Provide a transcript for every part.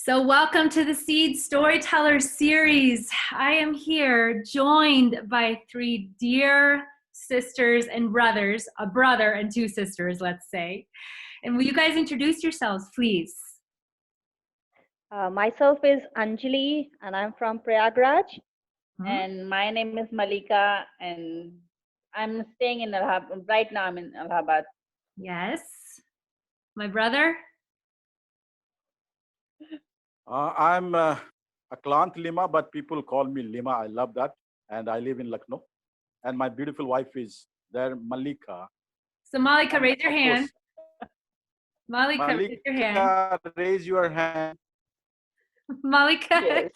So welcome to the Seeds Storyteller Series. I am here joined by three dear sisters and brothers, a brother and two sisters, let's say. And will you guys introduce yourselves, please? Myself is Anjali and I'm from Prayagraj. Hmm? And my name is Malika and I'm staying in Allahabad. Right now I'm in Allahabad. Yes. My brother? I'm Aklant Lima, but people call me Lima. I love that. And I live in Lucknow. And my beautiful wife is there, Malika. So Malika, And raise your of hand. course, Malika, raise your hand. Malika, raise your hand. Malika. Yes.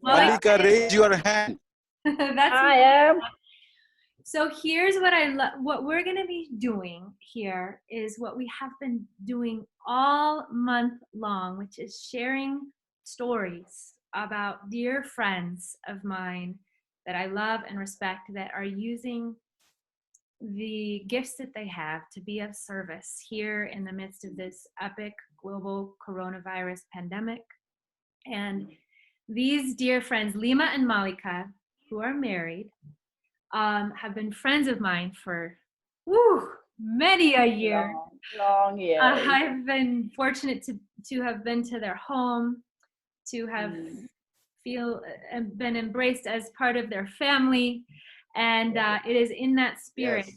Malika, raise your hand. That's I am. So here's what we're going to be doing here is what we have been doing all month long, which is sharing stories about dear friends of mine that I love and respect that are using the gifts that they have to be of service here in the midst of this epic global coronavirus pandemic. And these dear friends, Lima and Malika, who are married, have been friends of mine for many a year. Long years. I've been fortunate to have been to their home, to have been embraced as part of their family, and it is in that spirit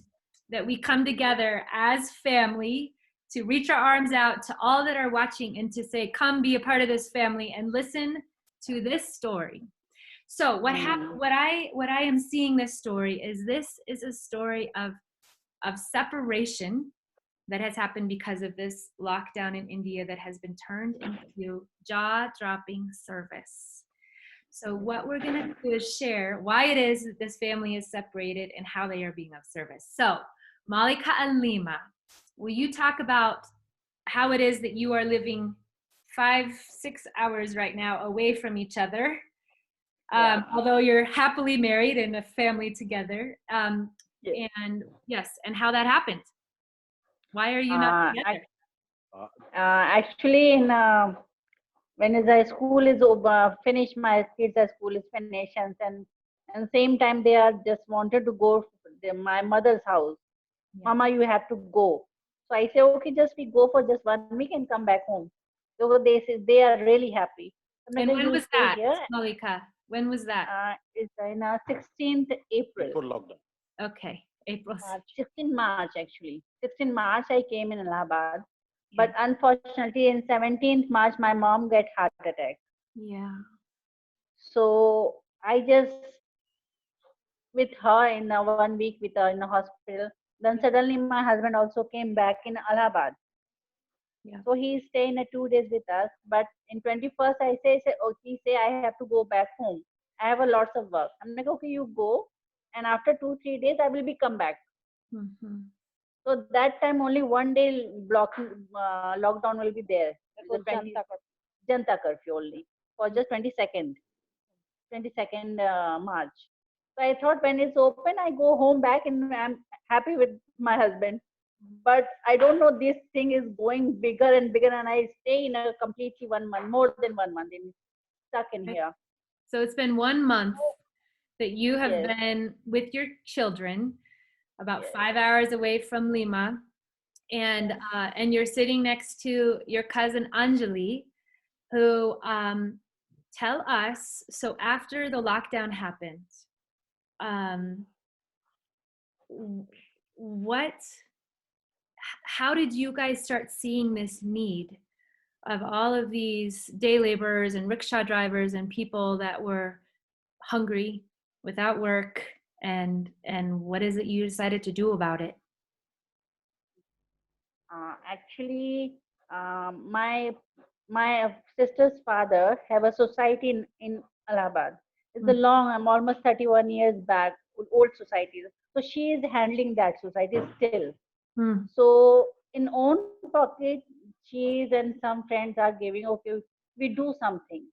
that we come together as family to reach our arms out to all that are watching and to say, come be a part of this family and listen to this story. So what I am seeing this story is a story of separation that has happened because of this lockdown in India that has been turned into jaw-dropping service. So what we're going to do is share why it is that this family is separated and how they are being of service. So Malika and Lima, will you talk about how it is that you are living 5-6 hours right now away from each other? Although you're happily married and a family together, and how that happened. Why are you not together? Actually, when the school is over, finished, my kids' school is finished, and same time they are just wanted to go to my mother's house. Mama, you have to go. So I say, okay, just we go for just 1 week and come back home. So they say they are really happy. And when was that, Malika? When was that? It's in 16th April. Before lockdown. Okay, April. 16 March actually. 16 March I came in Allahabad. But unfortunately in 17th March my mom got heart attack. Yeah. So I just with her in 1 week with her in the hospital. Then suddenly my husband also came back in Allahabad. Yeah. So he stayed 2 days with us. But in 21st I say okay, I have to go back home. I have a lots of work. I'm like, okay, you go. And after 2-3 days I will be come back. Mm-hmm. So that time only 1 day lockdown will be there. Janta curfew only for just 22nd March. So I thought when it's open, I go home back and I'm happy with my husband. But I don't know, this thing is going bigger and bigger, and I stay in a completely 1 month, more than 1 month, stuck in here. So it's been 1 month that you have been with your children, about 5 hours away from Lima, and you're sitting next to your cousin Anjali, who tell us. So after the lockdown happened, how did you guys start seeing this need of all of these day laborers and rickshaw drivers and people that were hungry, without work, and what is it you decided to do about it? Actually, my sister's father have a society in Allahabad. It's a long, I'm almost 31 years back, old society. So she is handling that society still. So in own pocket, she's and some friends are giving, okay, we do something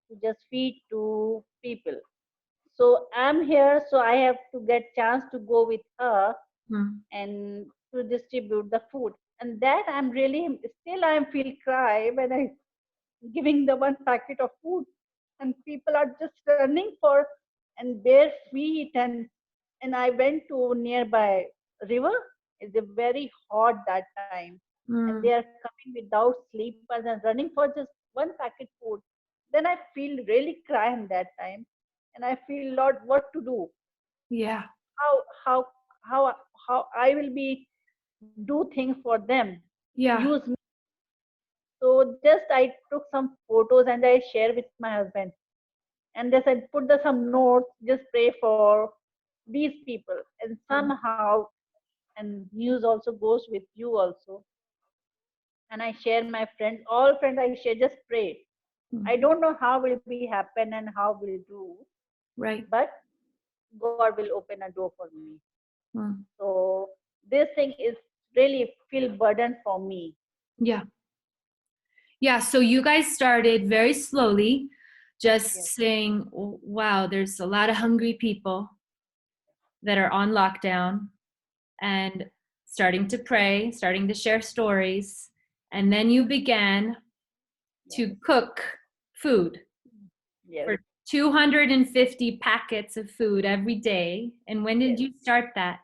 to just feed to people. So I'm here, so I have to get chance to go with her and to distribute the food. And that I'm really still I feel cry when I giving the one packet of food, and people are just running for and bare feet. And I went to nearby river. It's a very hot that time, and they Mm, are coming without sleepers and running for just one packet food. Then I feel really crying that time, and I feel, Lord, what to do? yeah. How how how I will be do things for them to Yeah. use. So just I took some photos and I share with my husband. And just I put some notes, just pray for these people. And somehow, and news also goes with you also. And I share my friends, all friends I share, just pray. Mm, I don't know how will be happen and how will do, right. but God will open a door for me. Mm, So this thing is really feel burden for me. yeah. Yeah. So you guys started very slowly, just Yes. saying, wow, there's a lot of hungry people that are on lockdown, and starting to pray, starting to share stories. And then you began Yes. to cook food Yes. for 250 packets of food every day. And when did Yes. you start that?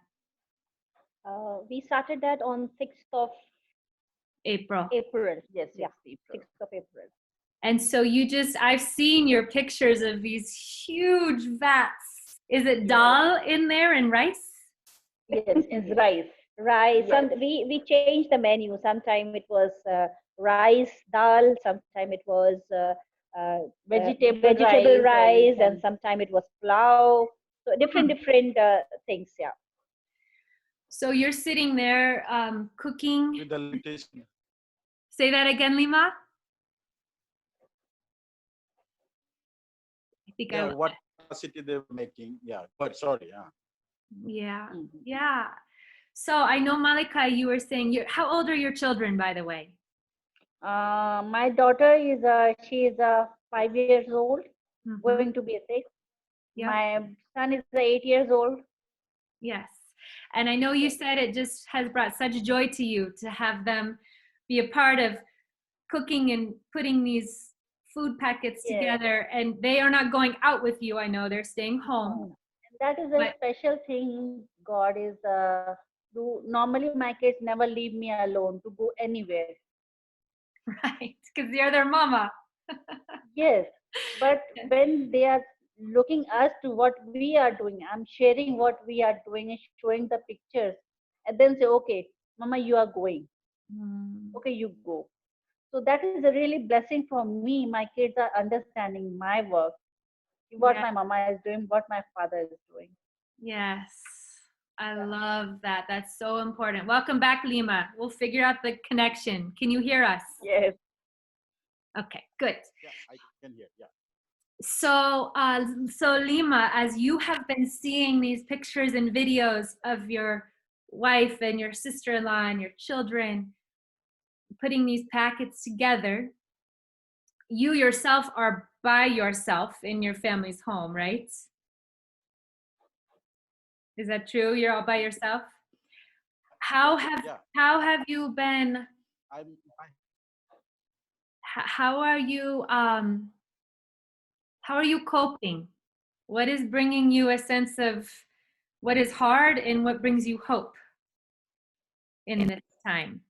We started that on 6th of April. April. Yes. Yeah, 6th April. 6th of April. And so you just, I've seen your pictures of these huge vats. Is it Yes. dal in there and rice? Yes. It's rice. Rice. Yes. We changed the menu. Sometime it was rice, dal. Sometime it was Vegetable vegetable rice rice, and and sometime it was plow. So different things. Yeah. So you're sitting there cooking. With the limitation. Say that again, Lima. I think Yeah, I, what capacity they were making. Yeah, but sorry. Yeah. yeah, Mhm. yeah. So I know, Malika, you were saying, how old are your children, by the way? My daughter is she is 5 years old, Mm-hmm. going to be a 6. Yep. My son is 8 years old. Yes. And I know you Yes. said it just has brought such joy to you to have them be a part of cooking and putting these food packets Yes. together. And they are not going out with you. I know they're staying home. No. And that is a But special thing. God is do normally my kids never leave me alone to go anywhere. right, because you're their mama. Yes, but when they are looking us to what we are doing, I'm sharing what we are doing and showing the pictures, and then say, okay, Mama, you are going. Mm, Okay, you go. So that is a really blessing for me. My kids are understanding my work, what yeah. my mama is doing, what my father is doing. Yes. I Yeah. love that. That's so important. Welcome back, Lima. We'll figure out the connection. Can you hear us? Yes. Okay, good. Yeah, I can hear. Yeah. So Lima, as you have been seeing these pictures and videos of your wife and your sister-in-law and your children putting these packets together, you yourself are by yourself in your family's home, right? Is that true? You're all by yourself? How Yeah. have Yeah. how have you been? I How are you? How are you coping? What is bringing you a sense of what is hard and what brings you hope in this time?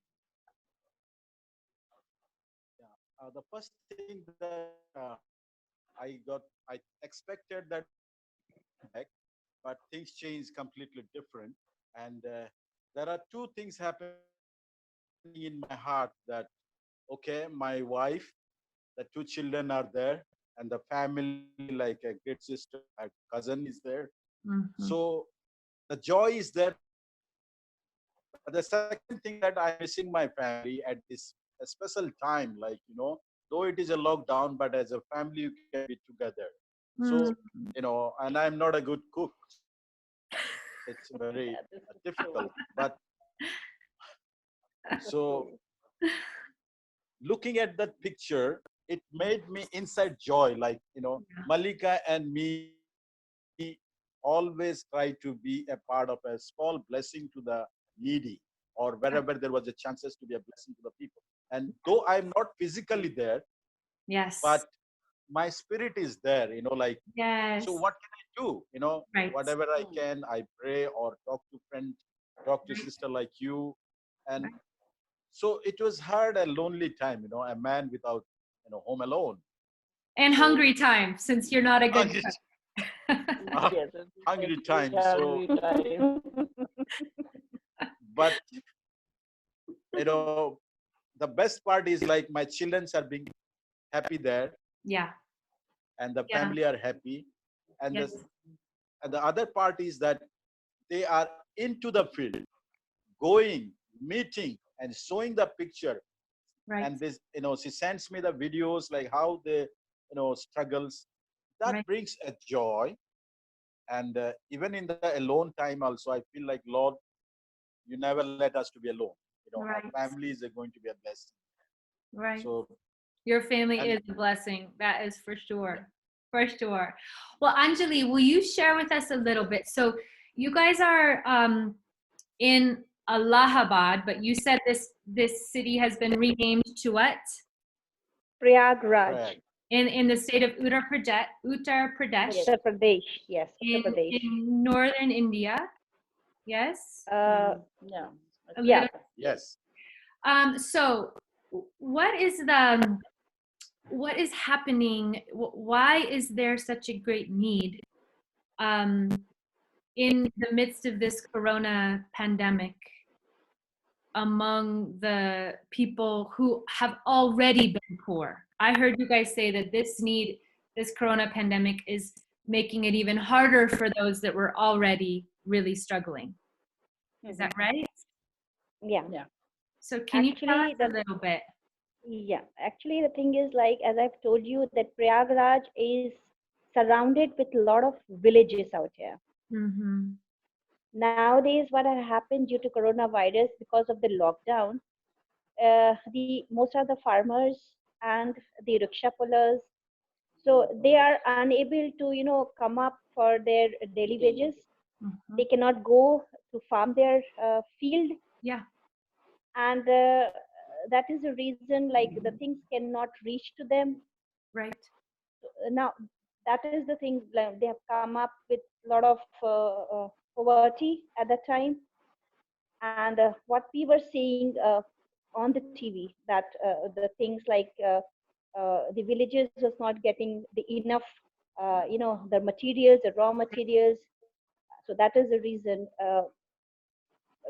yeah. The first thing that I expected that back, but things changed completely different. And there are two things happening in my heart that okay, my wife, the two children are there, and the family like a great sister, a cousin is there. So Mm-hmm. the joy is there, but the second thing that I'm missing my family at this a special time, like though it is a lockdown, but as a family you can be together. So and I'm not a good cook, so it's very difficult. But Yeah, this is true. so This is true. looking at that picture, it made me inside joy. Like Malika and me always try to be a part of a small blessing to the needy, or wherever there was a chances to be a blessing to the people. And though I'm not physically there, Yes. but my spirit is there, like, Yes. so what can I do? Right. Whatever I can, I pray or talk to friend, talk to sister like you. And Right. so it was hard and lonely time, a man without, home alone. And So hungry time, since you're not a good hungry, cook. Yes, hungry time. So, hungry time. but, you know, the best part is like my children are being happy there, Yeah. and the Yeah. family are happy. And Yes. the other part is that they are into the field, going, meeting, and showing the picture. Right. And this, she sends me the videos like how they, struggles. That Right. brings a joy. And even in the alone time, also, I feel like, Lord, you never let us to be alone. Our Right. family is going to be a blessing. Right. So, Your family and is a blessing. That is for sure. For sure. Well, Anjali, will you share with us a little bit? So you guys are in Allahabad, but you said this city has been renamed to what? Prayagraj. Prague. In the state of Uttar Pradesh, Yes. Uttar Pradesh. Yes, Uttar in Pradesh. northern India. Yes. Yeah. A Yeah. little. Yes. So what is happening? Why is there such a great need in the midst of this corona pandemic among the people who have already been poor? I heard you guys say that this corona pandemic is making it even harder for those that were already really struggling. Is that right? Yeah. So can you tell us Actually, a little bit? actually, the thing is, like, as I've told you, that Prayagraj is surrounded with a lot of villages out here. Mm-hmm. Nowadays, what has happened due to coronavirus, because of the lockdown, the most of the farmers and the rickshaw pullers, so they are unable to, come up for their daily wages. Mm-hmm. They cannot go to farm their field, Yeah. and that is the reason, like, the things cannot reach to them. Right. Now, that is the thing, like, they have come up with a lot of poverty at that time. And what we were seeing on the TV, that the things like the villages was not getting the enough, the materials, the raw materials. So that is the reason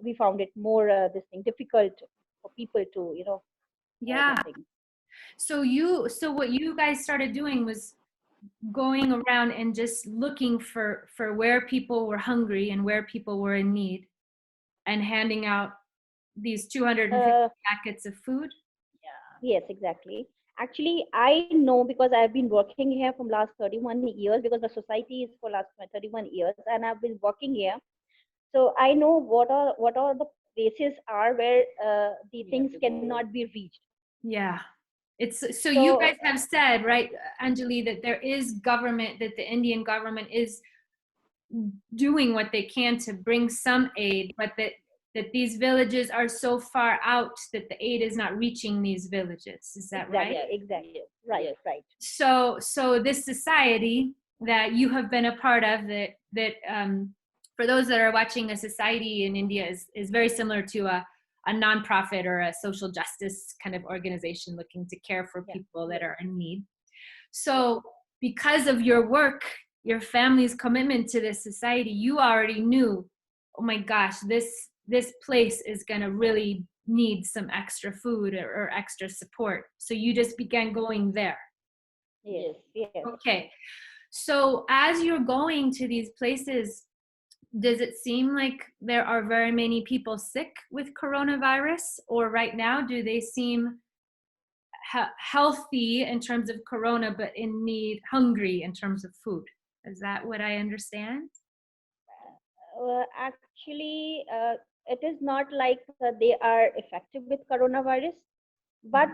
we found it more this thing difficult for people to, Yeah. this thing. So what you guys started doing was going around and just looking for where people were hungry and where people were in need, and handing out these 250 packets of food. Yes, exactly. Actually, I know, because I've been working here from last 31 years, because the society is for last 31 years, and I've been working here. So I know what are the places are where the things cannot be reached. Yeah. So you guys have said, right, Anjali, that there is government, that the Indian government is doing what they can to bring some aid, but that these villages are so far out that the aid is not reaching these villages. Is that right? Exactly. Right. So this society that you have been a part of, that for those that are watching, a society in India is very similar to a nonprofit or a social justice kind of organization looking to care for people that are in need. So because of your work, your family's commitment to this society, you already knew, oh my gosh, this place is going to really need some extra food or extra support. So you just began going there. Yes. Okay. So as you're going to these places, does it seem like there are very many people sick with coronavirus? Or right now, do they seem healthy in terms of corona, but in need, hungry in terms of food? Is that what I understand? Actually, it is not like they are effective with coronavirus, but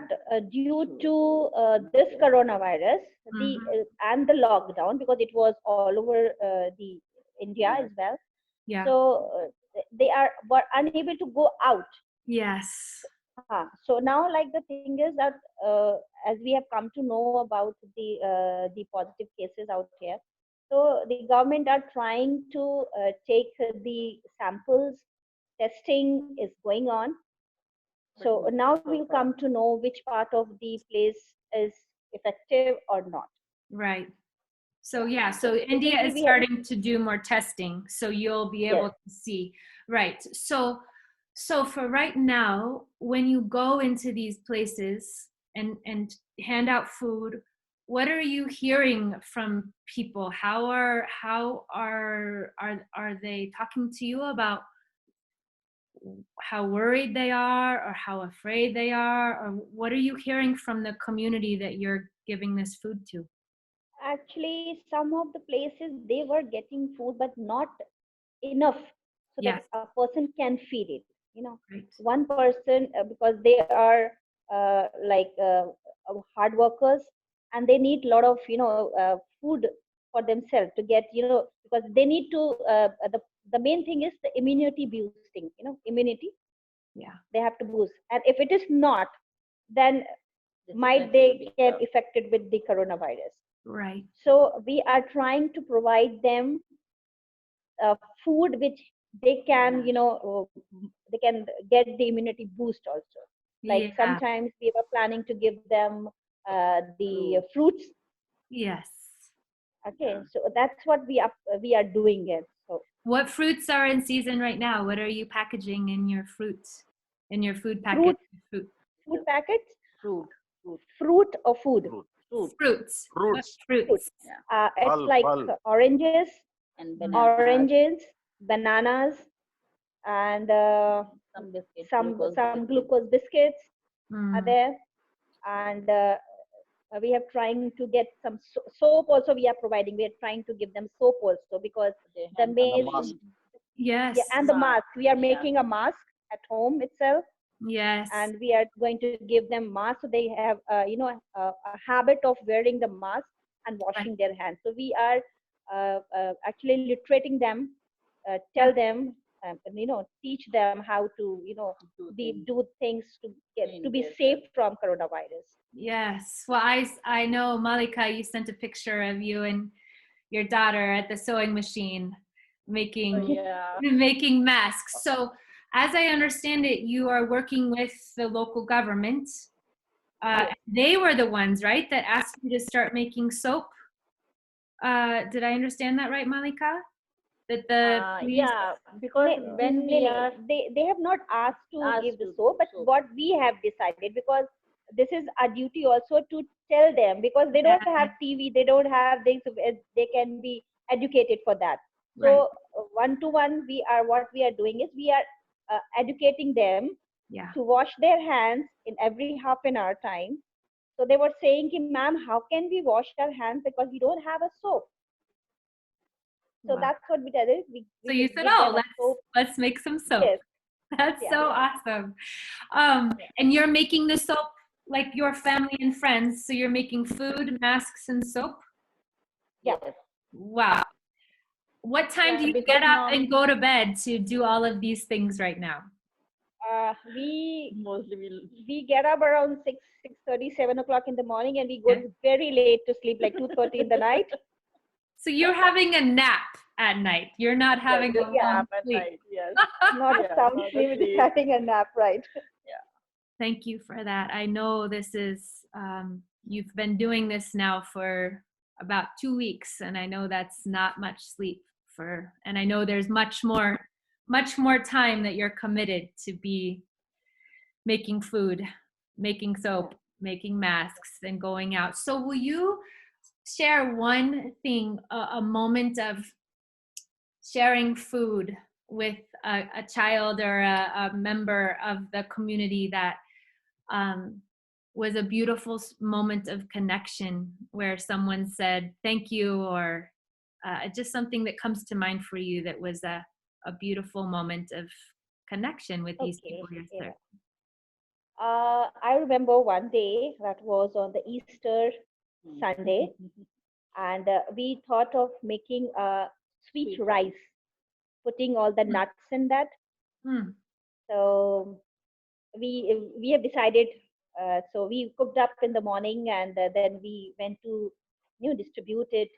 due to this coronavirus, the and the lockdown, because it was all over the India as well. Yeah. So they were unable to go out. Yes. So now, like the thing is that as we have come to know about the positive cases out here, so the government are trying to take the samples. Testing is going on. So now we'll come to know which part of the place is effective or not. Right. So yeah, So so India presently is we have, starting to do more testing, so you'll be able yes. to see. Right. So for right now, when you go into these places and hand out food, what are you hearing from people? How are they talking to you about how worried they are or how afraid they are, or what are you hearing from the community that you're giving this food to? Actually, some of the places they were getting food, but not enough so that Yes. a person can feed it. Right. One person, because they are like hard workers, and they need a lot of food for themselves to get, because they need to the main thing is the immunity boosting, immunity Yeah. they have to boost, and if it is not, then might they get affected with the coronavirus. Right. So we are trying to provide them food which they can, they can get the immunity boost also. Like Yeah. sometimes we were planning to give them the fruits. Yes. Okay, so that's what we are doing it. So What fruits are in season right now? What are you packaging in your fruits? In your food packet? fruit Fruit. food packets, Fruit, fruit, fruit or food. Fruit. fruit, Fruits. What Fruits. Fruit. fruits? yeah, It's Pulp, like pulp. oranges, and bananas, bananas, and some biscuits, some glucose some biscuits. glucose biscuits are Mm, there, and we have trying to get some soap also. We are providing. We are trying to give them soap also, because They the hand And the main, mask. hygiene, yeah, yes. and the mask. We are yeah, making a mask at home itself, Yes. and we are going to give them mask so they have a habit of wearing the mask and Right. washing their hands. So we are actually literating them, Yeah. tell them, teach them how to do be things, do things to get to clean be safe themselves. from coronavirus. Yes. Well, I know, Malika, you sent a picture of you and your daughter at the sewing machine Oh making yeah, making masks. So as I understand it, you are working with the local government. Yes. They were the ones, right, that asked you to start making soap. Did I understand that right, Malika? That the police. yeah, because when we are They have not asked to give asked the to soap, but soap, what we have decided, because this is our duty also to tell them, because they Yeah, don't have TV, they don't have things, they can be educated for that. right. So one to one, what we are doing is we are educating them Yeah. to wash their hands in every half an hour time. So they were saying, ma'am, how can we wash our hands because we don't have a soap? So Wow. that's what we did. We So you will said, give "Oh, them a soap. let's make some soap." Yes, That's yeah, so awesome. yeah, And you're making the soap like your family and friends. So you're making food, masks, and soap. yeah. yes, Wow. What time yeah, do you because get up norm and go to bed to do all of these things right now? We mostly we'll get up around 6:30, 7 o'clock in the morning, and we go Yeah. very late to sleep, like 2:30 in the night. So you're having a nap at night. You're not yes, having a just Yeah, long nap at sleep. night. Yes, not a yeah, sound not a sleep, just sleep. having a nap, right? Yeah, Thank you for that. I know this is, you've been doing this now for about 2 weeks, and I know that's not much sleep for, and I know there's much more time that you're committed to be making food, making Yeah. soap, making masks, and going out. So will you share one thing, a moment of sharing food with a child or a member of the community that um, was a beautiful moment of connection where someone said thank you, or just something that comes to mind for you that was a beautiful moment of connection with these Okay. people you're Yeah. serving? I remember one day that was on the Easter Sunday, and we thought of making a sweet sweet rice. rice, putting all the nuts in that. Hmm. So we have decided. So we cooked up in the morning, and then we went to distribute it.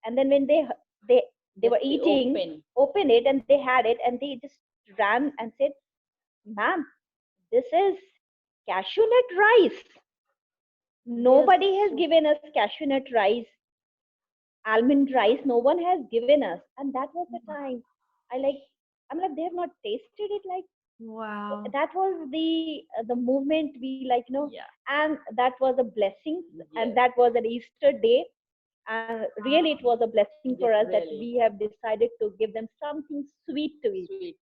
And then when they they Just were they eating, opened it, and they had it, and they just ran and said, "Ma'am, this is cashew nut rice. Yes. Nobody has given us cashew nut rice, almond rice. No one has given us." And that was the time I like. I'm like, they have not tasted it. Like, Wow. that was the movement we like, Yeah. and that was a blessing, and Yes. that was an Easter day. And really, it was a blessing for Yes, us that really. we have decided to give them something sweet to eat. Sweet.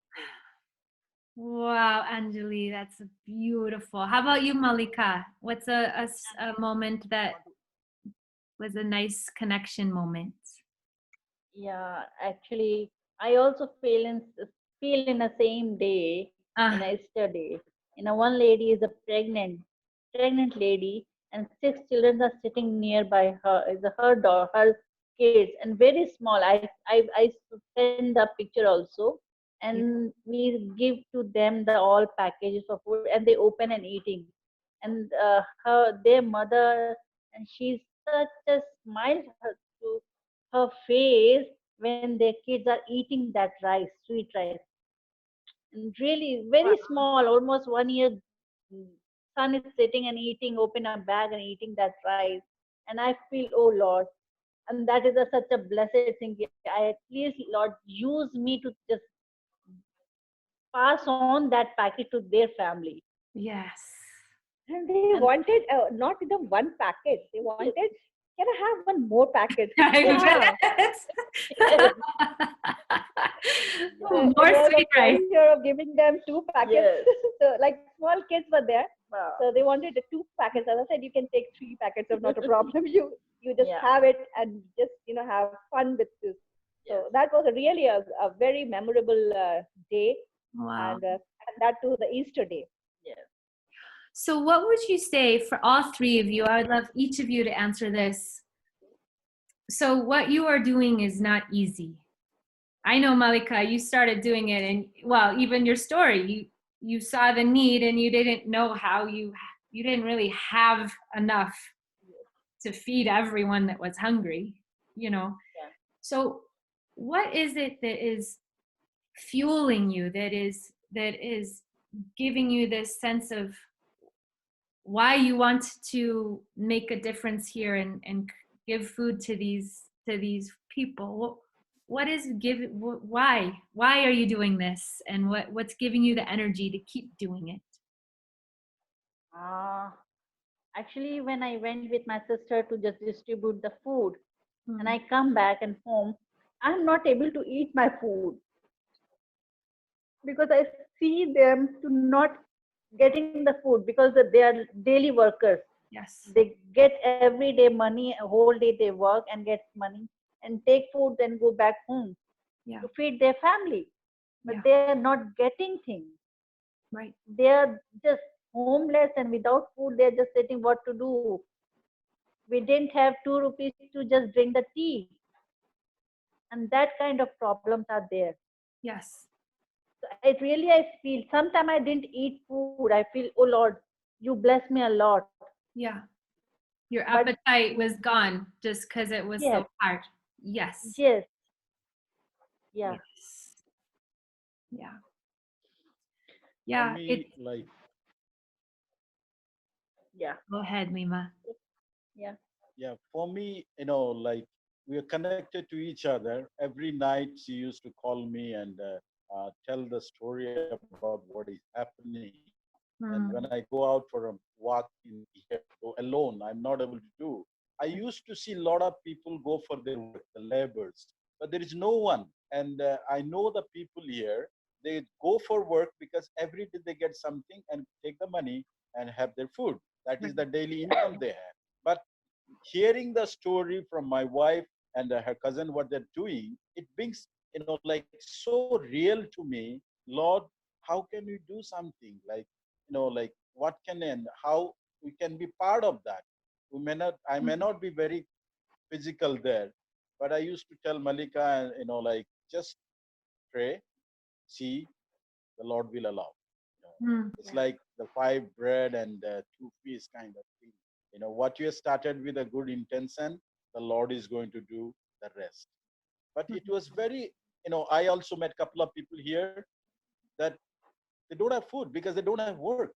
Wow, Anjali, that's beautiful. How about you, Malika? What's a moment that was a nice connection moment? Yeah, actually, I also feel in the same day, in Ah, a Easter day. One lady is a pregnant lady, and six children are sitting nearby her. Is her kids, and very small. I send the picture also, yeah. and we give to them the all packages of food, and they open and eating, and their mother, and she's such a smile to her face when their kids are eating that rice, sweet rice. And really very Wow. small, almost 1 year son is sitting and eating, open a bag and eating that rice. And I feel, oh Lord, and that is such a blessed thing. I at least, Lord, use me to just pass on that packet to their family. Yes. And they And wanted not the one packet. They wanted, can I have one more packet? I yeah, bet. yes, Oh, It more was a sweet rice. pleasure of giving them two packets. yes. So, like, small kids were there, Wow. so they wanted the two packets. As I said, you can take three packets of not a problem. You just Yeah, have it and just have fun with this. yes, So that was a very memorable day, Wow. and that too the Easter day. yes. So, what would you say for all three of you? I would love each of you to answer this. So, what you are doing is not easy. I know, Malika, you started doing it, and well, even your story, you saw the need, and you didn't know how you didn't really have enough to feed everyone that was hungry, you know. Yeah. So, what is it that is fueling you? That is giving you this sense of why you want to make a difference here and give food to these people. What is why are you doing this, and what's giving you the energy to keep doing it? Uh, Actually, when I went with my sister to just distribute the food, and Hmm. I come back and home, I'm not able to eat my food because I see them to not getting the food because they are daily workers. Yes. They get every day money, a whole day they work and get money and take food, then go back home Yeah. to feed their family. But Yeah. they are not getting things. Right. They are just homeless and without food. They are just sitting. What to do? We didn't have 2 rupees to just drink the tea, and that kind of problems are there. Yes. So it really, I feel sometimes I didn't eat food. I feel, oh Lord, you bless me a lot. Yeah. Your But appetite was gone just because it was yes, so hard. Yes. yes, yeah, Yes. Yeah. For Yeah. It. me, like, yeah, Go ahead, Lima. yeah, yeah, for me, like, we are connected to each other. Every night she used to call me and tell the story about what is happening. And when I Hmm. go out for a walk in here alone, I'm not able to do. I used to see a lot of people go for their work, the laborers, but there is no one. And I know the people here, they go for work because every day they get something and take the money and have their food. That is Right. the daily income they have. But hearing the story from my wife and her cousin, what they're doing, it brings, like, so real to me. Lord, how can we do something? Like, like, what can and how we can be part of that. I may not be very physical there, but I used to tell Malika, and like, just pray, see, the Lord will allow. It's like the five bread and two fish kind of thing. What you started with a good intention, the Lord is going to do the rest. But it was very, I also met a couple of people here that they don't have food because they don't have work.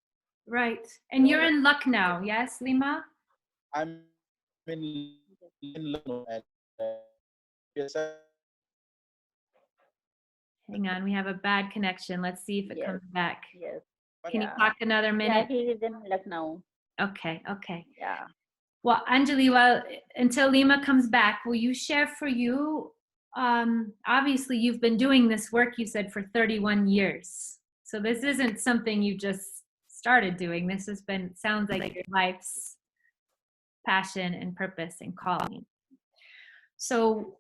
Right. And you're in Lucknow, yes, Lima? I'm in Lucknow, and yes, Hang on, we have a bad connection. Let's see if it comes back. Yes. Can you talk another minute? Yeah, he is in Lucknow. Okay. Yeah. Well, Anjali, until Lima comes back, will you share for you? Obviously, you've been doing this work, you said, for 31 years. So this isn't something you just started doing. This has been, sounds like your life's passion and purpose and calling. So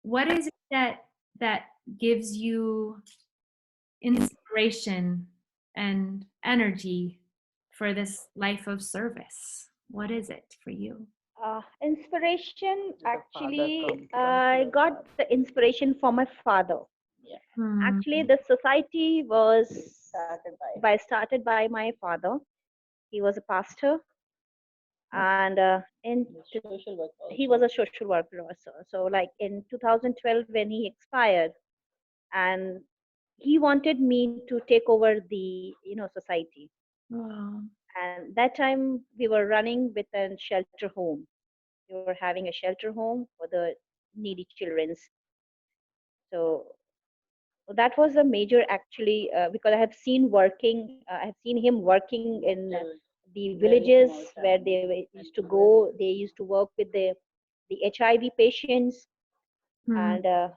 what is it that gives you inspiration and energy for this life of service? What is it for you? Inspiration, actually, I got the inspiration from my father. Actually, the society was started by my father. He was a pastor, and he was a social worker also. So, like in 2012, when he expired, and he wanted me to take over the society. Wow. And that time we were running with a shelter home. We were having a shelter home for the needy children's. So that was a major, actually, because I have seen him working in the villages where they used to go. They used to work with the HIV patients, and a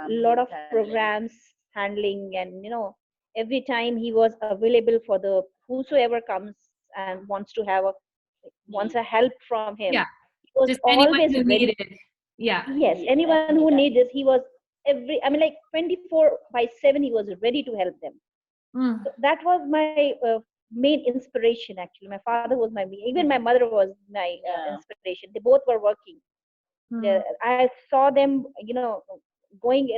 lot of programs handling, and every time he was available for the whosoever comes and wants a help from him. Yeah. He was Just anyone always who ready. needed. Yeah. Yes, anyone who needs this, he was like 24/7, he was ready to help them. So that was my main inspiration, actually. My father was even my mother was my inspiration. They both were working. I saw them, going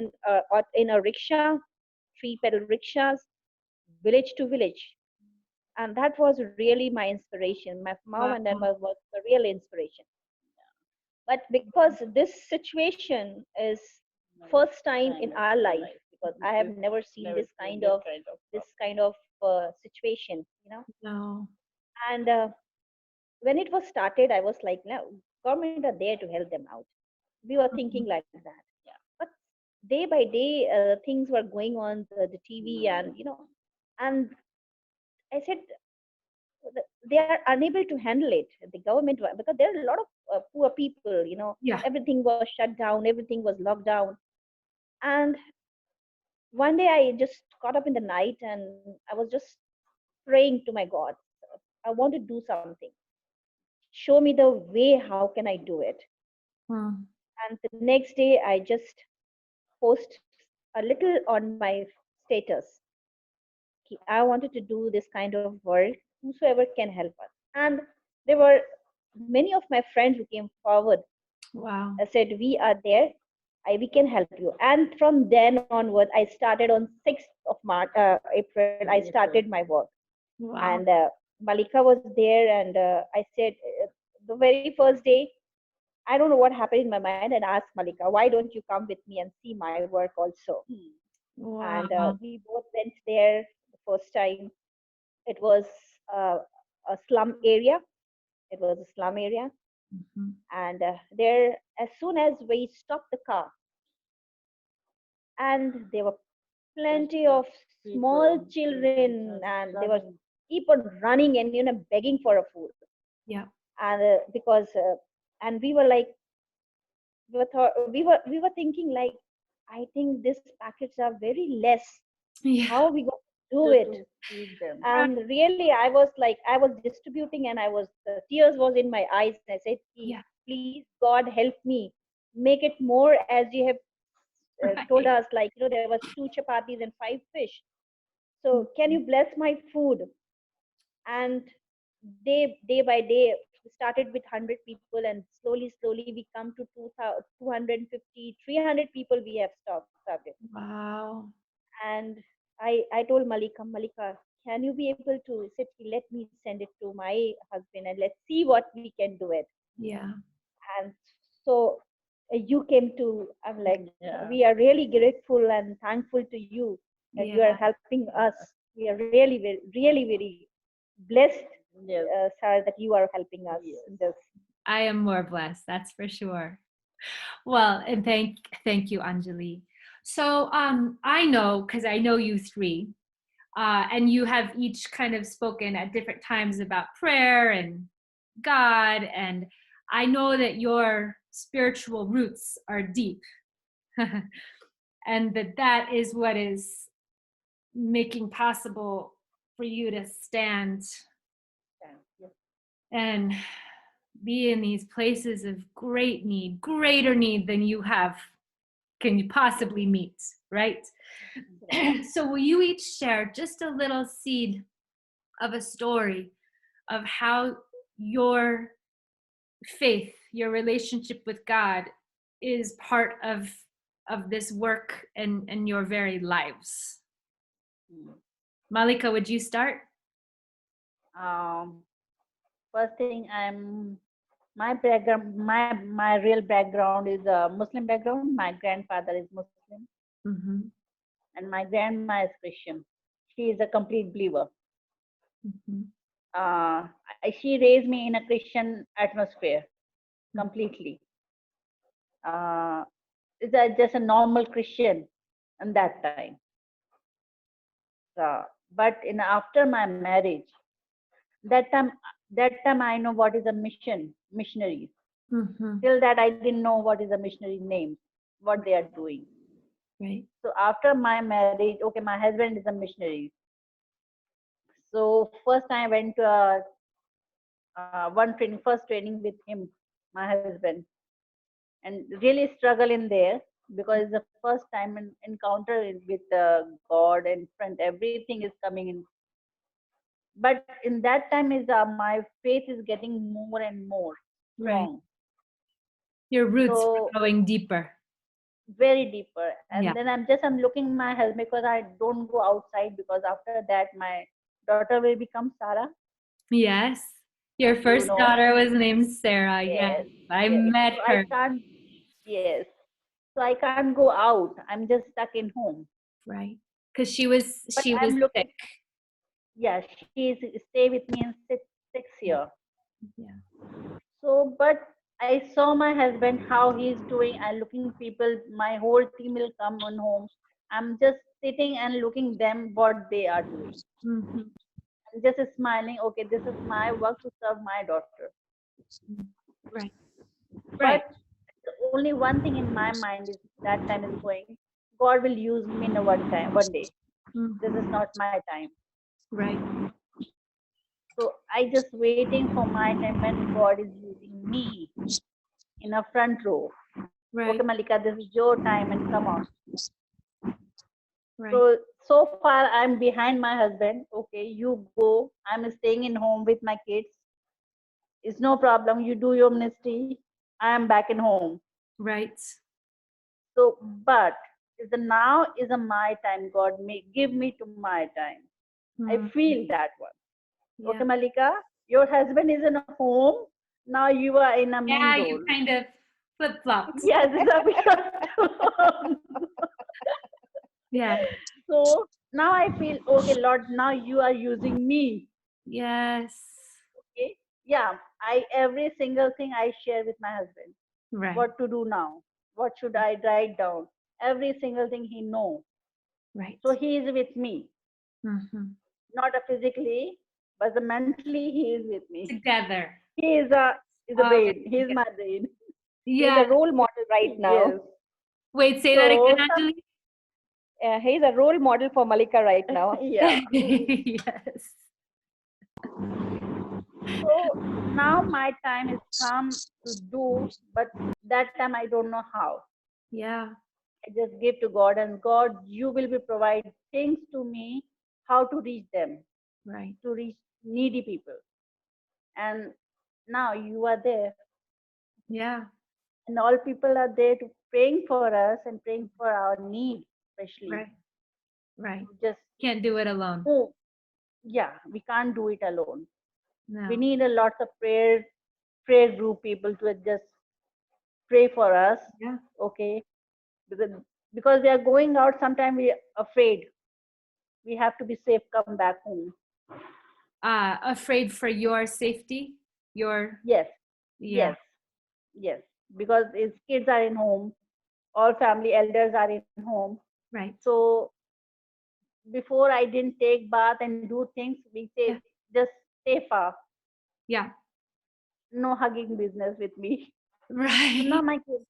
in a rickshaw, 3 pedal rickshaws, village to village. And that was really my inspiration. My mom and dad was the real inspiration. But because this situation is first time in our life, because I have never seen this kind of situation, No. and when it was started, I was like, no, government are there to help them out. We were thinking like that. But day by day, things were going on the TV, and and I said, they are unable to handle it, the government, because there are a lot of poor people. Yeah. Everything was shut down, everything was locked down. And one day I just got up in the night, and I was just praying to my God. I want to do something. Show me the way. How can I do it? And the next day I just post a little on my status. I wanted to do this kind of work. Whosoever can help us. And there were many of my friends who came forward. Wow. I said, we are there. We can help you. And from then onward, I started on 6th of April. I started my work. Wow. And Malika was there, and I said, the very first day, I don't know what happened in my mind, and asked Malika, why don't you come with me and see my work also? Wow. And we both went there the first time. It was uh, a slum area. It was a slum area. And there, as soon as we stopped the car, and there were plenty of small children, and they were keep on running and begging for a food. Yeah. And because and we were like, we were thinking like, I think these packets are very less. Yeah. How are we going to do it? And really, I was like, I was distributing, and I was, the tears was in my eyes. I said, please, God, help me, make it more as you have told us. Like, there was 2 chapatis and 5 fish. So can you bless my food? And day by day, we started with 100 people, and slowly we come to 250, 300 people we have started. Wow. And I told Malika, can you be able to sit? Let me send it to my husband and let's see what we can do it. Yeah. And so you came to. I'm like, Yeah. we are really grateful and thankful to you that you are Yeah. helping us. We are really very blessed, Yes. sir, that you are helping us Yes. in this. I am more blessed, that's for sure. Well, and thank you, Anjali. So I know, because I know you three, and you have each kind of spoken at different times about prayer and God, and I know that your spiritual roots are deep, and that is what is making possible for you to stand Yes. and be in these places of great need, greater need than you have can you possibly meet, right? So will you each share just a little seed of a story of how your faith, your relationship with God is part of this work and your very lives? Malika, would you start? Um, First thing, my background, my real background is a Muslim background. My grandfather is Muslim, Mm-hmm. and my grandma is Christian. She is a complete believer. Mm-hmm. She raised me in a Christian atmosphere completely. Uh, is just a normal Christian in that time. But in after my marriage, that time that time I know what is a missionaries. Mm-hmm. Till that I didn't know what is a missionary name, what they are doing. Right. So after my marriage, okay, my husband is a missionary. So first I went to first training with him, my husband, and really struggle in there because it's the first time encounter with God and friend. Everything is coming in, but in that time is my faith is getting more and more Right. strong. Your roots So were going deeper. very deeper, and Yeah. then I'm looking my husband because I don't go outside because after that my daughter will become Sarah. Yes. Your You first know, daughter was named Sarah. Yes. yes, I yes. met So I her. can't, yes. So I can't go out. I'm just stuck in home. Right. Because But she was I'm looking. sick. Yeah, she's stay with me in six Yeah. year. Yeah. So, but I saw my husband how he's doing and looking people. My whole team will come on home. I'm just sitting and looking them what they are doing. Mm-hmm. I'm just smiling. Okay, this is my work to serve my daughter. Right. But Right. the only one thing in my mind is that time is going. God will use me in a one day. This is Mm-hmm. not my time. Right. So I just waiting for my time when God is using me in a front row. Okay, Right. Malika, this is your time and come on. Right. So far I'm behind my husband. Okay, you go. I'm staying in home with my kids. It's no problem. You do your ministry. I am back in home. Right. So, but is the now is a my time. God may give me to my time. I Mm. feel that one. Okay, Yeah. Malika, your husband is in a home. Now you are in a main Yeah, you role. kind of flip-flopped. Yes, it's a because Yeah. so now I feel okay, Lord. Now you are using me. Yes. Okay, yeah. I every single thing I share with my husband. Right. What to do now? What should I write down? Every single thing he know. Right. So he is with me, Mm-hmm. not a physically, but the mentally he is with me. Together. He is a Always brain. He is together. my brain. He's Yeah. a role model right now. Yes. Wait, say that again, So Anjali. He's a role model for Malika right now. yeah. Yes. So now my time has come to do, but that time I don't know how. Yeah. I just give to God, and God, you will be provide things to me how to reach them, Right. to reach needy people. And now you are there, Yeah. and all people are there to praying for us and praying for our need, especially. Right. Right. Just, Can't do it alone. oh, yeah, we can't do it alone. No. We need a lot of prayer group people to just pray for us. Yeah. Okay, because we are going out. Sometimes we are afraid. We have to be safe. Come back home. Afraid for your safety. Your Yes, yeah. yes, yes. Because his kids are in home. All family elders are in home. Right. So before I didn't take bath and do things, we say Yeah. just stay far. Yeah. No hugging business with me. So Right. now my kids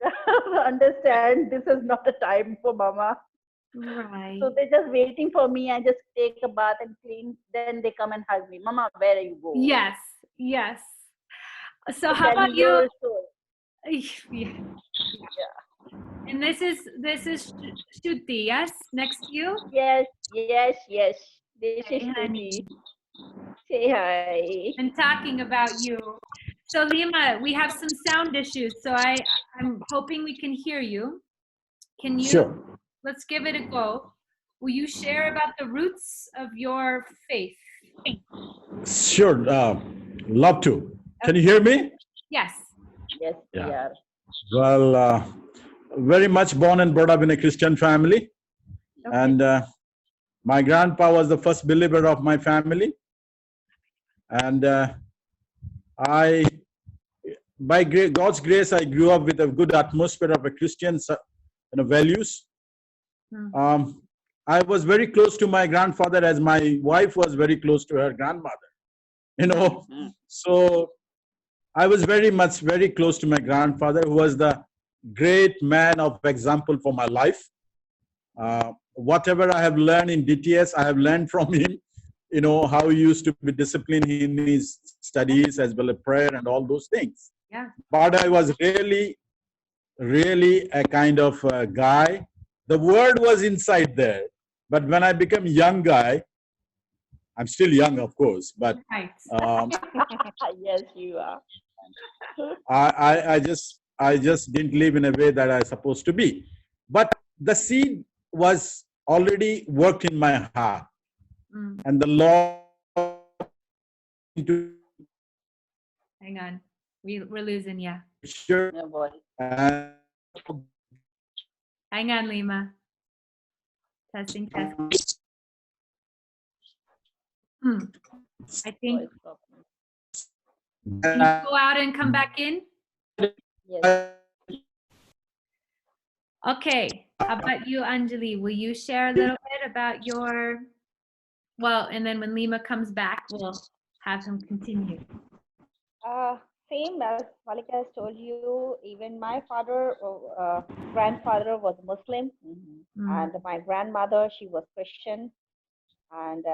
understand this is not a time for mama. Right. So they're just waiting for me. I just take a bath and clean. Then they come and hug me. Mama, where are you go? Yes. Yes. So So how tell me about you? your story. Yeah. Yeah. And this is Shruti, yes? Next to you? Yes, yes, yes. This is Hey, honey. Shruti. Say hi. And talking about you. So Lima, we have some sound issues. So I'm hoping we can hear you. Can you Sure, let's give it a go. Will you share about the roots of your faith? sure. Love to. Can you hear me? Yes. Yes, we Yeah. are. Well, very much born and brought up in a Christian family, Okay. and my grandpa was the first believer of my family, and I, by God's grace, I grew up with a good atmosphere of a Christian, values. Hmm. I was very close to my grandfather, as my wife was very close to her grandmother. So I was very close to my grandfather, who was the great man of example for my life. Whatever I have learned in DTS, I have learned from him. How he used to be disciplined in his studies as well as prayer and all those things. Yeah. But I was really a kind of guy. The word was inside there. But when I became young guy, I'm still young, of course, but Right. Yes, you are. I just didn't live in a way that I supposed to be. But the seed was already worked in my heart, Mm. and the Lord into Hang on. We're losing you. sure. Yeah, boy. And Hang on, Lima. Testing, testing. Hmm. I think Voice problem. can you go out and come back in? Yes. Okay. How about you, Anjali? Will you share a little bit about your and then when Lima comes back, we'll have him continue. Same as Malika has told you, even my grandfather was Muslim, and my grandmother, she was Christian, and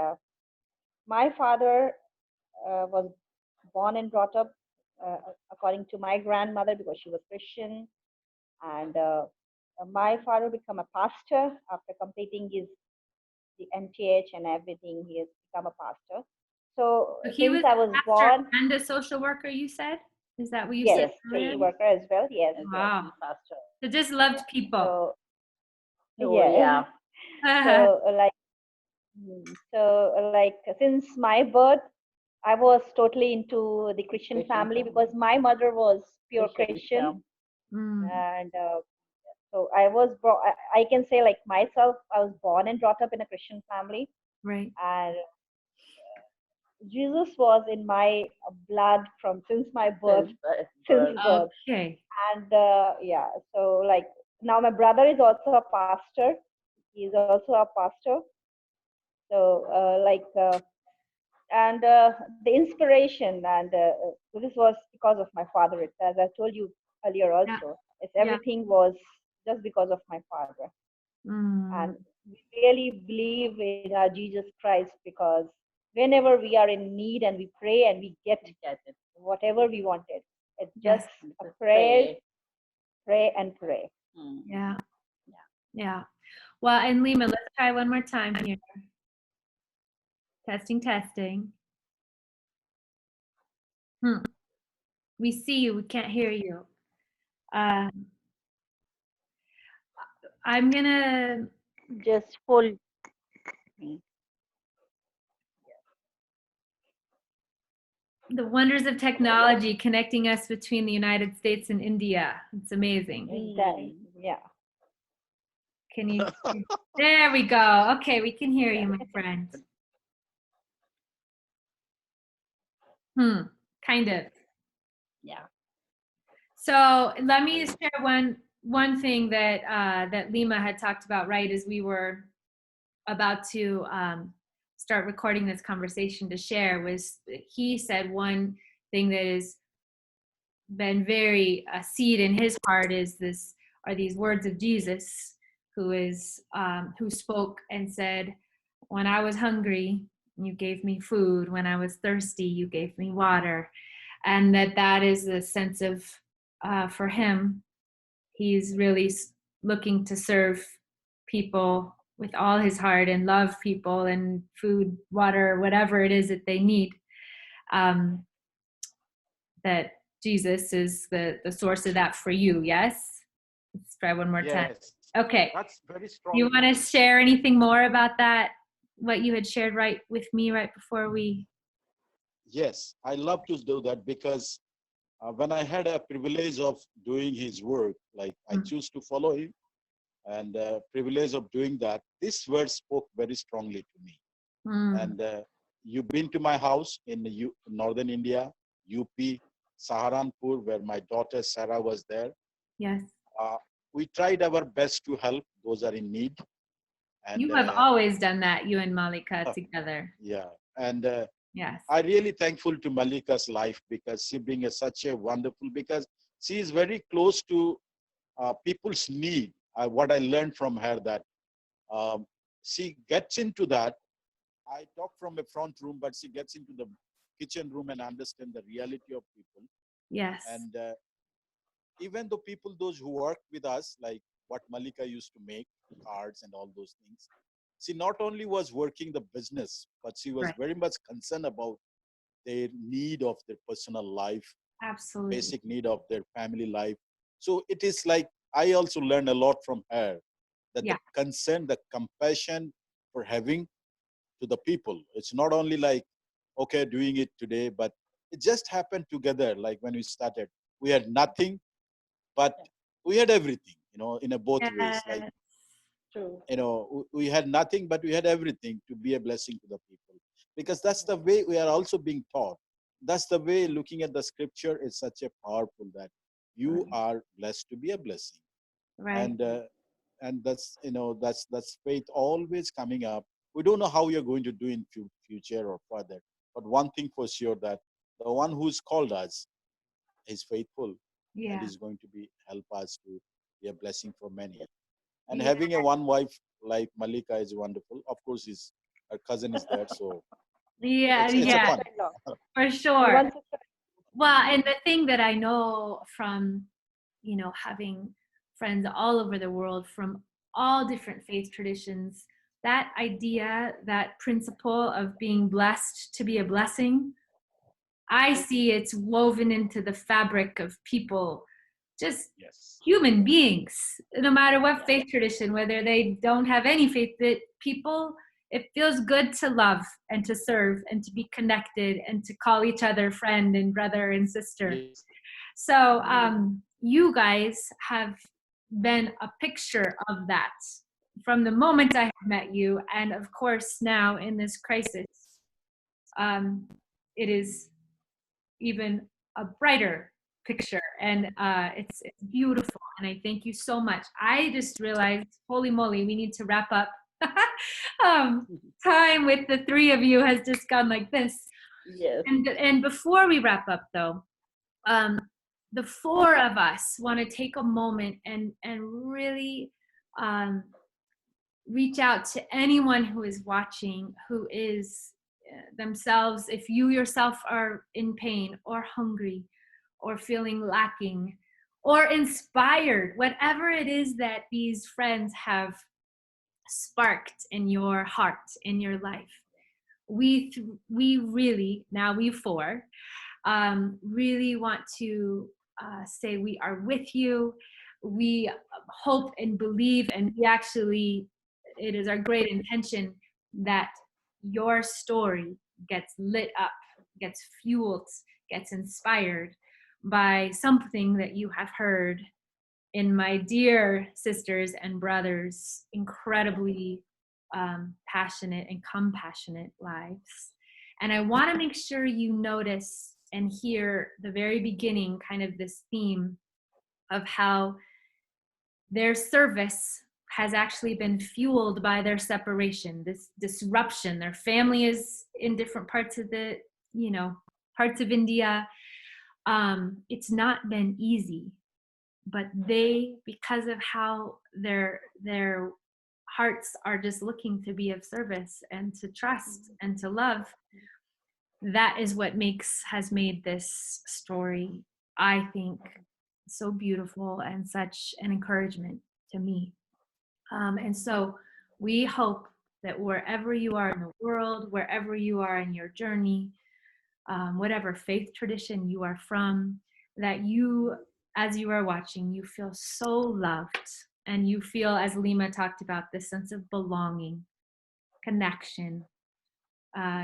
my father was born and brought up uh, according to my grandmother because she was Christian, and my father became a pastor after completing the MTH and everything. He has become a pastor. So So he since was I a was pastor born, and a social worker, you said? Is that what you yes, said? Yes, social earlier? worker as well. Yes. Wow. Pastor. So just loved people. So Oh, yeah. yeah. So like since my birth, I was totally into the Christian Christian family family. because my mother was pure Christian, Mm, and so I was I can say like myself, I was born and brought up in a Christian family, right. and Jesus was in my blood from since my birth, since birth. Okay. And yeah, so like now my brother is also a pastor. He's also a pastor. So and the inspiration and this was because of my father. It's, as I told you earlier Yeah. also, it's Yeah. everything was just because of my father. And Mm, we really believe in our Jesus Christ because whenever we are in need and we pray and we get it. whatever we wanted, it's yes. just a prayer, pray and pray. Yeah. Yeah. Well, and Lima, let's try one more time here. Testing, testing. We see you. We can't hear you. I'm gonna. Just full. the wonders of technology connecting us between the United States and India. It's amazing. Exactly. Yeah. Can you? There we go. Okay, we can hear you, my friend. Kind of. Yeah. So let me share one thing that that Lima had talked about right as we were about to start recording this conversation to share. Was he said one thing that has been very a seed in his heart is these words of Jesus, who spoke and said, "When I was hungry, you gave me food. When I was thirsty, you gave me water." And that is the sense of, for him, he's really looking to serve people with all his heart and love people and food, water, whatever it is that they need. That Jesus is the source of that for you. Yes? Let's try one more time. Yes. Okay. That's very strong. You want to share anything more about that? What you had shared right with me right before we... Yes, I love to do that because when I had a privilege of doing his work, like I choose to follow him, and privilege of doing that, this word spoke very strongly to me. And you've been to my house in northern India, UP, Saharanpur, where my daughter Sarah was there. Yes. We tried our best to help those are in need. And you have always done that, you and Malika together. Yeah. And yes, I'm really thankful to Malika's life because she being such a wonderful, because she is very close to people's need. What I learned from her that she gets into that. I talk from a front room, but she gets into the kitchen room and understand the reality of people. Yes. And even though people, those who work with us, like what Malika used to make, cards and all those things, she not only was working the business, but she was very much concerned about their need of their personal life, absolutely, basic need of their family life. So it is like, I also learned a lot from her, that the concern, the compassion for having to the people. It's not only like, okay, doing it today, but it just happened together. Like when we started, we had nothing, but we had everything, in a both ways. Like, we had nothing, but we had everything to be a blessing to the people. Because that's the way we are also being taught. That's the way looking at the scripture is such a powerful that you are blessed to be a blessing. Right. And that's, that's faith always coming up. We don't know how you're going to do in future or further, but one thing for sure, that the one who's called us is faithful, and is going to help us to be a blessing for many. And having a one wife like Malika is wonderful. Of course, her cousin is there, so it's a fun. For sure. Well, and the thing that I know from, having friends all over the world from all different faith traditions, that idea, that principle of being blessed to be a blessing, I see it's woven into the fabric of people, just human beings, no matter what faith tradition, whether they don't have any faith, that people, it feels good to love and to serve and to be connected and to call each other friend and brother and sister. Yes. So you guys have been a picture of that from the moment I met you, and of course now in this crisis, it is even a brighter picture, and it's beautiful, and I thank you so much. I just realized, holy moly, we need to wrap up. Time with the three of you has just gone like this. Yes. And before we wrap up though, the four of us want to take a moment and really reach out to anyone who is watching, who is themselves, if you yourself are in pain or hungry or feeling lacking or inspired, whatever it is that these friends have sparked in your heart, in your life. We really, now we four, really want to say we are with you. We hope and believe, and we actually, it is our great intention that your story gets lit up, gets fueled, gets inspired by something that you have heard in my dear sisters and brothers' incredibly passionate and compassionate lives. And I want to make sure you notice and hear the very beginning, kind of this theme of how their service has actually been fueled by their separation, this disruption. Their family is in different parts of the, parts of India. It's not been easy, but they, because of how their hearts are just looking to be of service and to trust and to love, that is what has made this story, I think, so beautiful and such an encouragement to me. And so we hope that wherever you are in the world, wherever you are in your journey, whatever faith tradition you are from, that you, as you are watching, you feel so loved, and you feel, as Lima talked about, this sense of belonging, connection,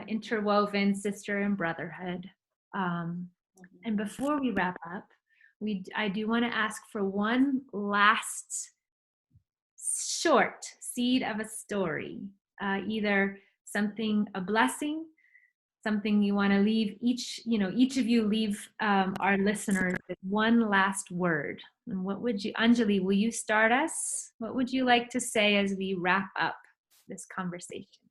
interwoven sister and brotherhood. And before we wrap up, I do want to ask for one last short seed of a story, either a blessing, something you want to leave each of you leave our listeners with one last word. And what would you, Anjali, will you start us? What would you like to say as we wrap up this conversation?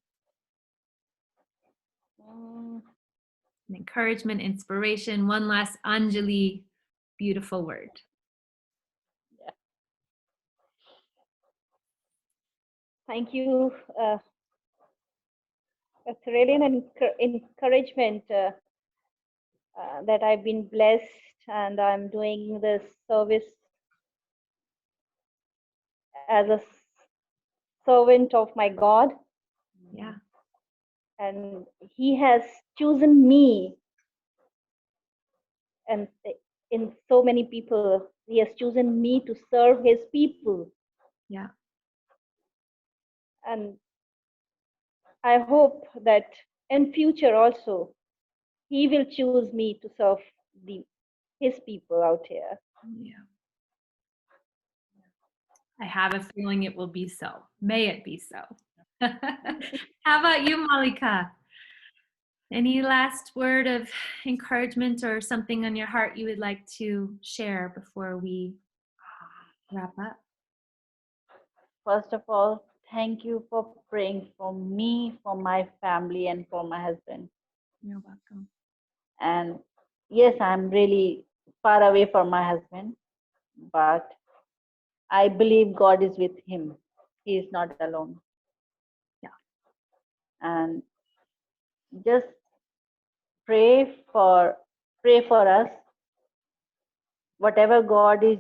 An encouragement, inspiration, one last Anjali, beautiful word. Yeah. Thank you. It's really an encouragement that I've been blessed and I'm doing this service as a servant of my God. Yeah. And He has chosen me, and in so many people, He has chosen me to serve His people. Yeah. And I hope that in future also, He will choose me to serve His people out here. Yeah. I have a feeling it will be so. May it be so. How about you, Malika? Any last word of encouragement or something on your heart you would like to share before we wrap up? First of all, thank you for praying for me, for my family, and for my husband. You're welcome. And yes, I'm really far away from my husband, but I believe God is with him. He is not alone. Yeah. And just pray for us. Whatever God is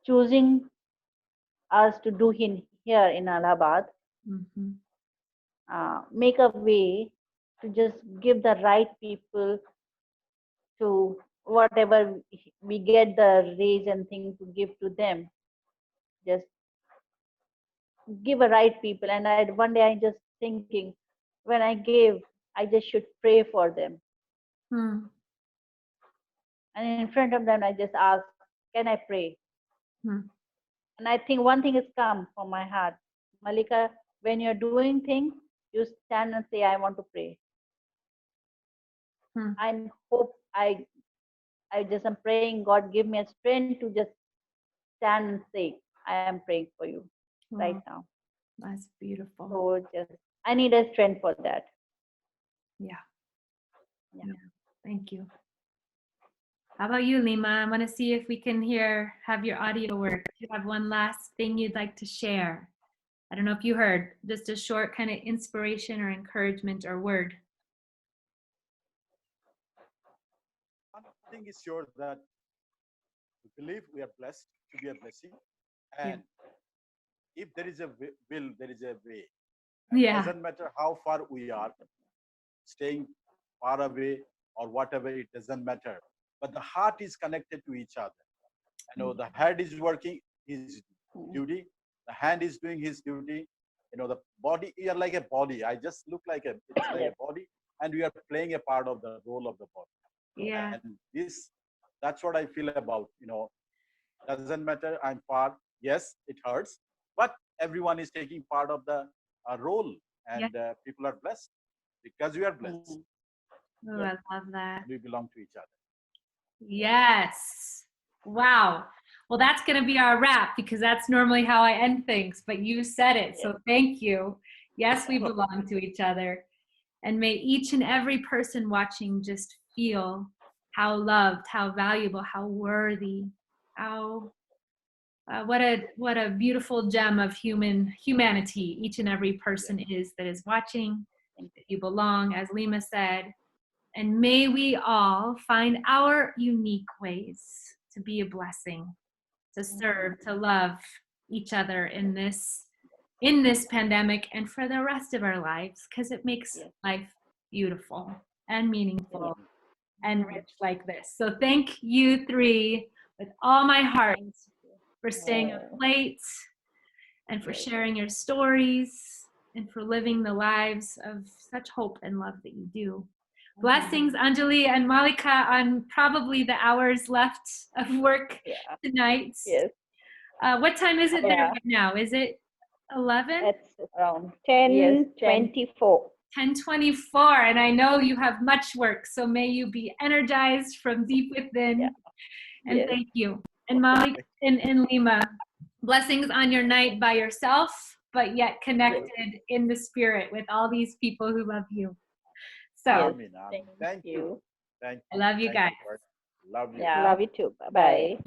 choosing us to do here in Allahabad, make a way to just give the right people to whatever we get the raise and thing to give to them. Just give a right people. And one day I just thinking, when I give, I just should pray for them. And in front of them, I just ask, can I pray? And I think one thing has come from my heart. Malika, when you're doing things, you stand and say, I want to pray. I hope I just am praying, God give me a strength to just stand and say, I am praying for you right now. That's beautiful. So just, I need a strength for that. Yeah. Thank you. How about you, Lima? I want to see if we can have your audio work. Do you have one last thing you'd like to share? I don't know if you heard, just a short kind of inspiration or encouragement or word. One thing is sure that we believe we are blessed to be a blessing. And if there is a will, there is a way. And it doesn't matter how far we are, staying far away or whatever, it doesn't matter. But the heart is connected to each other. The head is working his duty, the hand is doing his duty. The body, you are like a body. I just look like it's like a body. and we are playing a part of the role of the body. Yeah. And that's what I feel about, doesn't matter, I'm part. Yes, it hurts, but everyone is taking part of the role, and people are blessed because we are blessed. Oh, I love that. We belong to each other. Yes. Wow. Well, that's going to be our wrap, because that's normally how I end things, but you said it. So thank you. Yes, we belong to each other. And may each and every person watching just feel how loved, how valuable, how worthy, how what a beautiful gem of humanity each and every person is that is watching. That you belong, as Lima said. And may we all find our unique ways to be a blessing, to serve, to love each other in this pandemic and for the rest of our lives, because it makes life beautiful and meaningful and rich like this. So thank you three with all my heart for staying up late and for sharing your stories and for living the lives of such hope and love that you do. Blessings, Anjali and Malika, on probably the hours left of work tonight. Yes. What time is it there right now? Is it 11? It's around 10:24. 10:24, and I know you have much work, so may you be energized from deep within. And thank you. And Malika and Lima, blessings on your night by yourself, but yet connected in the spirit with all these people who love you. So, Thank you. I love you guys. Love you. Love you too. Bye-bye.